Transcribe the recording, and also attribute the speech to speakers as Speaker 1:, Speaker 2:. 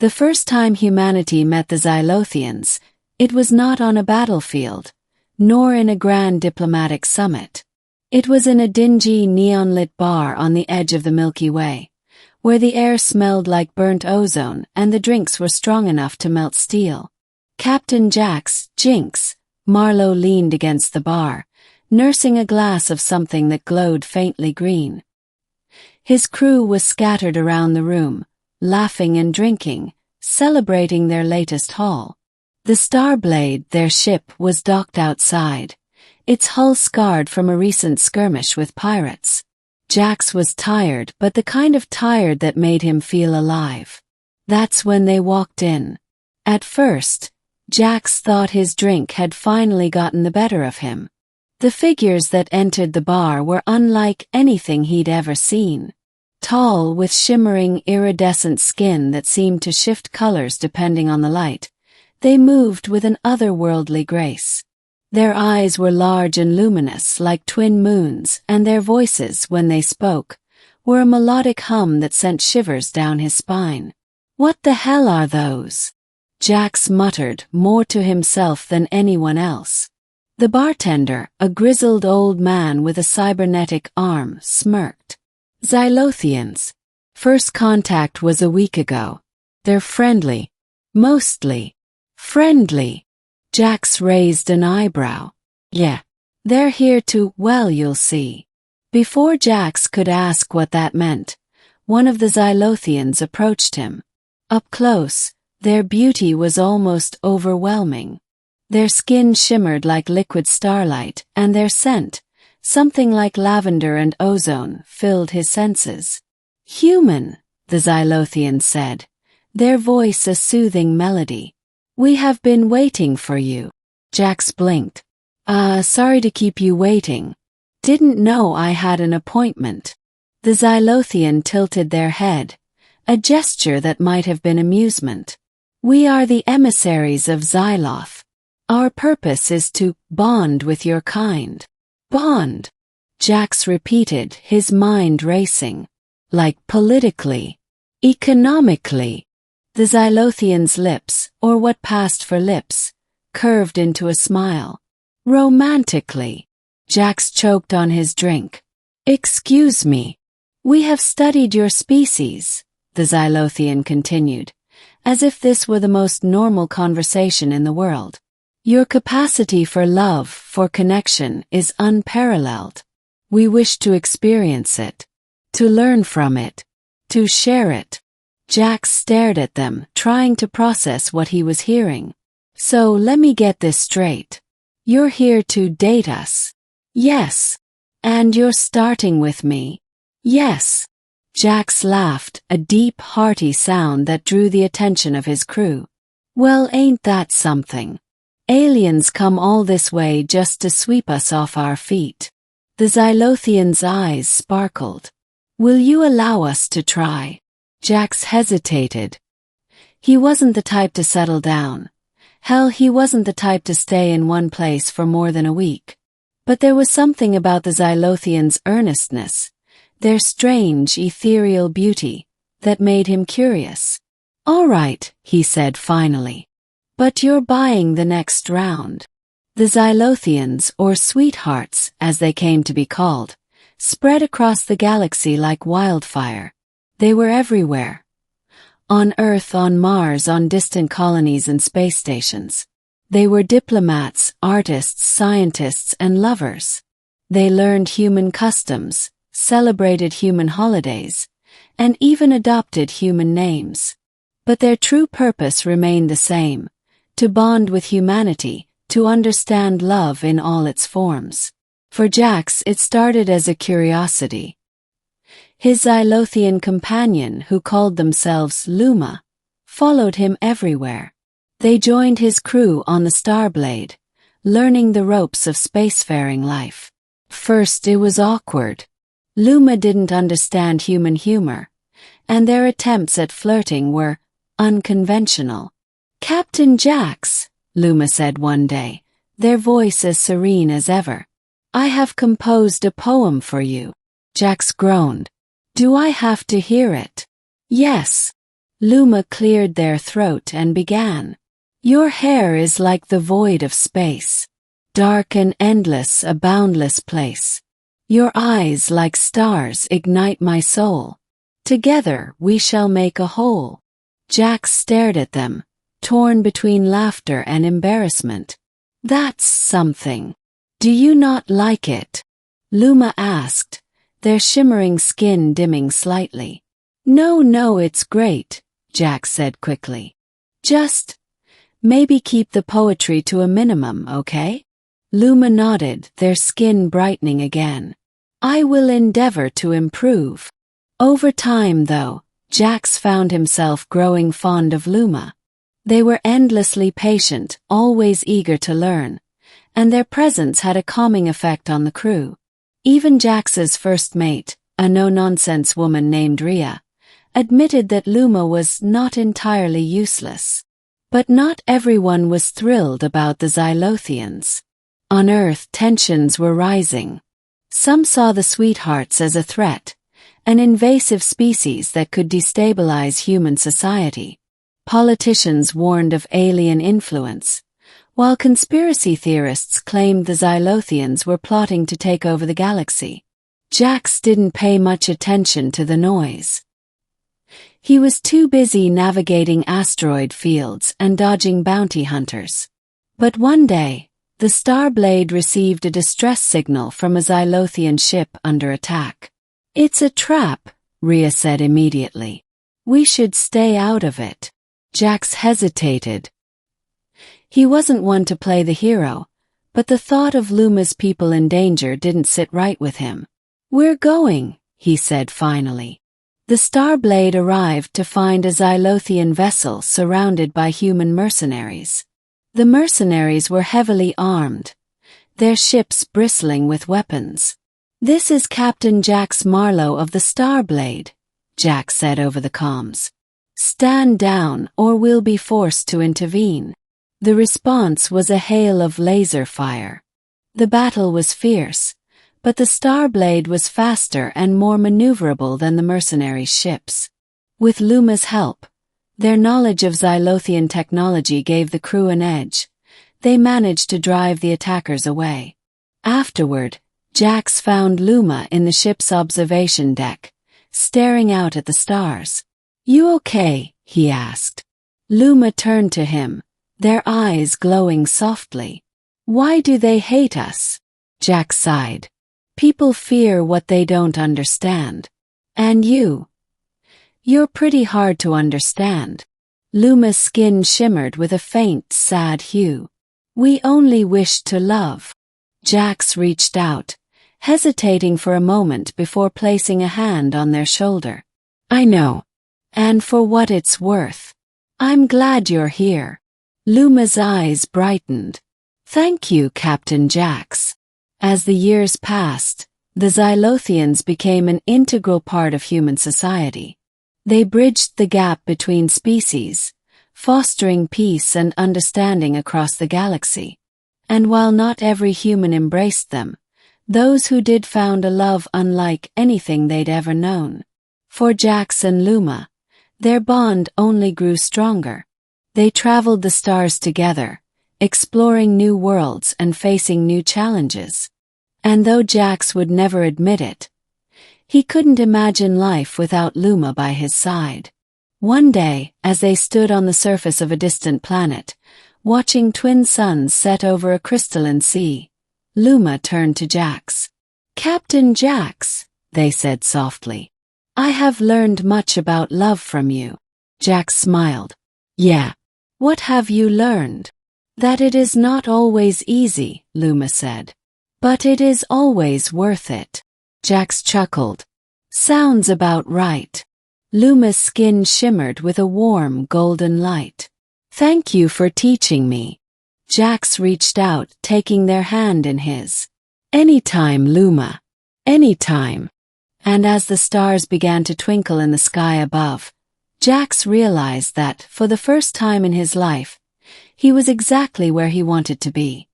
Speaker 1: The first time humanity met the Zylothians, it was not on a battlefield, nor in a grand diplomatic summit. It was in a dingy neon-lit bar on the edge of the Milky Way, where the air smelled like burnt ozone and the drinks were strong enough to melt steel. Captain Jax Marlow leaned against the bar, nursing a glass of something that glowed faintly green. His crew was scattered around the room, laughing and drinking, celebrating their latest haul. The Starblade, their ship, was docked outside, its hull scarred from a recent skirmish with pirates. Jax was tired, but the kind of tired that made him feel alive. That's when they walked in. At first, Jax thought his drink had finally gotten the better of him. The figures that entered the bar were unlike anything he'd ever seen. Tall, with shimmering, iridescent skin that seemed to shift colors depending on the light, they moved with an otherworldly grace. Their eyes were large and luminous like twin moons, and their voices, when they spoke, were a melodic hum that sent shivers down his spine. "What the hell are those?" Jax muttered, more to himself than anyone else. The bartender, a grizzled old man with a cybernetic arm, smirked. "Zylothians. First contact was a week ago. They're friendly. Mostly. Friendly." Jax raised an eyebrow. "Yeah. They're here to, well, you'll see." Before Jax could ask what that meant, one of the Zylothians approached him. Up close, their beauty was almost overwhelming. Their skin shimmered like liquid starlight, and their scent, something like lavender and ozone, filled his senses. "Human," the Zylothian said, their voice a soothing melody. "We have been waiting for you." Jax blinked. Sorry to keep you waiting. Didn't know I had an appointment." The Zylothian tilted their head, a gesture that might have been amusement. "We are the emissaries of Zyloth. Our purpose is to bond with your kind." "Bond," Jax repeated, his mind racing. "Like politically, economically." The Zylothian's lips, or what passed for lips, curved into a smile. "Romantically." Jax choked on his drink. "Excuse me. We have studied your species," the Zylothian continued, as if this were the most normal conversation in the world. "Your capacity for love, for connection, is unparalleled. We wish to experience it, to learn from it, to share it." Jax stared at them, trying to process what he was hearing. "So let me get this straight. You're here to date us?" "Yes." "And you're starting with me?" "Yes." Jax laughed, a deep, hearty sound that drew the attention of his crew. "Well, ain't that something? Aliens come all this way just to sweep us off our feet." The Zylothian's eyes sparkled. "Will you allow us to try?" Jax hesitated. He wasn't the type to settle down. Hell, he wasn't the type to stay in one place for more than a week. But there was something about the Zylothians' earnestness, their strange, ethereal beauty, that made him curious. "All right," he said finally. "But you're buying the next round." The Zylothians, or sweethearts, as they came to be called, spread across the galaxy like wildfire. They were everywhere. On Earth, on Mars, on distant colonies and space stations. They were diplomats, artists, scientists, and lovers. They learned human customs, celebrated human holidays, and even adopted human names. But their true purpose remained the same: to bond with humanity, to understand love in all its forms. For Jax, it started as a curiosity. His Zylothian companion, who called themselves Luma, followed him everywhere. They joined his crew on the Starblade, learning the ropes of spacefaring life. First it was awkward. Luma didn't understand human humor, and their attempts at flirting were unconventional. "Captain Jax," Luma said one day, their voice as serene as ever, "I have composed a poem for you." Jax groaned. "Do I have to hear it?" "Yes." Luma cleared their throat and began. Your hair is like the void of space. Dark and endless, a boundless place. Your eyes like stars ignite my soul. Together we shall make a whole. Jax stared at them, torn between laughter and embarrassment. That's something. Do you not like it? Luma asked, their shimmering skin dimming slightly. No, it's great, Jax said quickly. Just, maybe keep the poetry to a minimum, okay? Luma nodded, their skin brightening again. I will endeavor to improve. Over time, though, Jax found himself growing fond of Luma. They were endlessly patient, always eager to learn, and their presence had a calming effect on the crew. Even Jax's first mate, a no-nonsense woman named Rhea, admitted that Luma was not entirely useless. But not everyone was thrilled about the Zylothians. On Earth, tensions were rising. Some saw the sweethearts as a threat, an invasive species that could destabilize human society. Politicians warned of alien influence, while conspiracy theorists claimed the Zylothians were plotting to take over the galaxy. Jax didn't pay much attention to the noise. He was too busy navigating asteroid fields and dodging bounty hunters. But one day, the Starblade received a distress signal from a Zylothian ship under attack. It's a trap, Rhea said immediately. We should stay out of it. Jax hesitated. He wasn't one to play the hero, but the thought of Luma's people in danger didn't sit right with him. We're going, he said finally. The Starblade arrived to find a Zylothian vessel surrounded by human mercenaries. The mercenaries were heavily armed, their ships bristling with weapons. This is Captain Jax Marlow of the Starblade, Jax said over the comms. Stand down or we'll be forced to intervene. The response was a hail of laser fire. The battle was fierce, but the Starblade was faster and more maneuverable than the mercenaries' ships. With Luma's help, their knowledge of Zylothian technology gave the crew an edge. They managed to drive the attackers away. Afterward, Jax found Luma in the ship's observation deck, staring out at the stars. You okay? He asked. Luma turned to him, their eyes glowing softly. Why do they hate us? Jax sighed. People fear what they don't understand. And you're pretty hard to understand. Luma's skin shimmered with a faint, sad hue. We only wish to love. Jax reached out, hesitating for a moment before placing a hand on their shoulder. I know. And for what it's worth. I'm glad you're here. Luma's eyes brightened. Thank you, Captain Jax. As the years passed, the Zylothians became an integral part of human society. They bridged the gap between species, fostering peace and understanding across the galaxy. And while not every human embraced them, those who did found a love unlike anything they'd ever known. For Jax and Luma, their bond only grew stronger. They traveled the stars together, exploring new worlds and facing new challenges. And though Jax would never admit it, he couldn't imagine life without Luma by his side. One day, as they stood on the surface of a distant planet, watching twin suns set over a crystalline sea, Luma turned to Jax. Captain Jax, they said softly. I have learned much about love from you. Jax smiled. Yeah. What have you learned? That it is not always easy, Luma said. But it is always worth it. Jax chuckled. Sounds about right. Luma's skin shimmered with a warm golden light. Thank you for teaching me. Jax reached out, taking their hand in his. Anytime, Luma. Anytime. And as the stars began to twinkle in the sky above, Jax realized that, for the first time in his life, he was exactly where he wanted to be.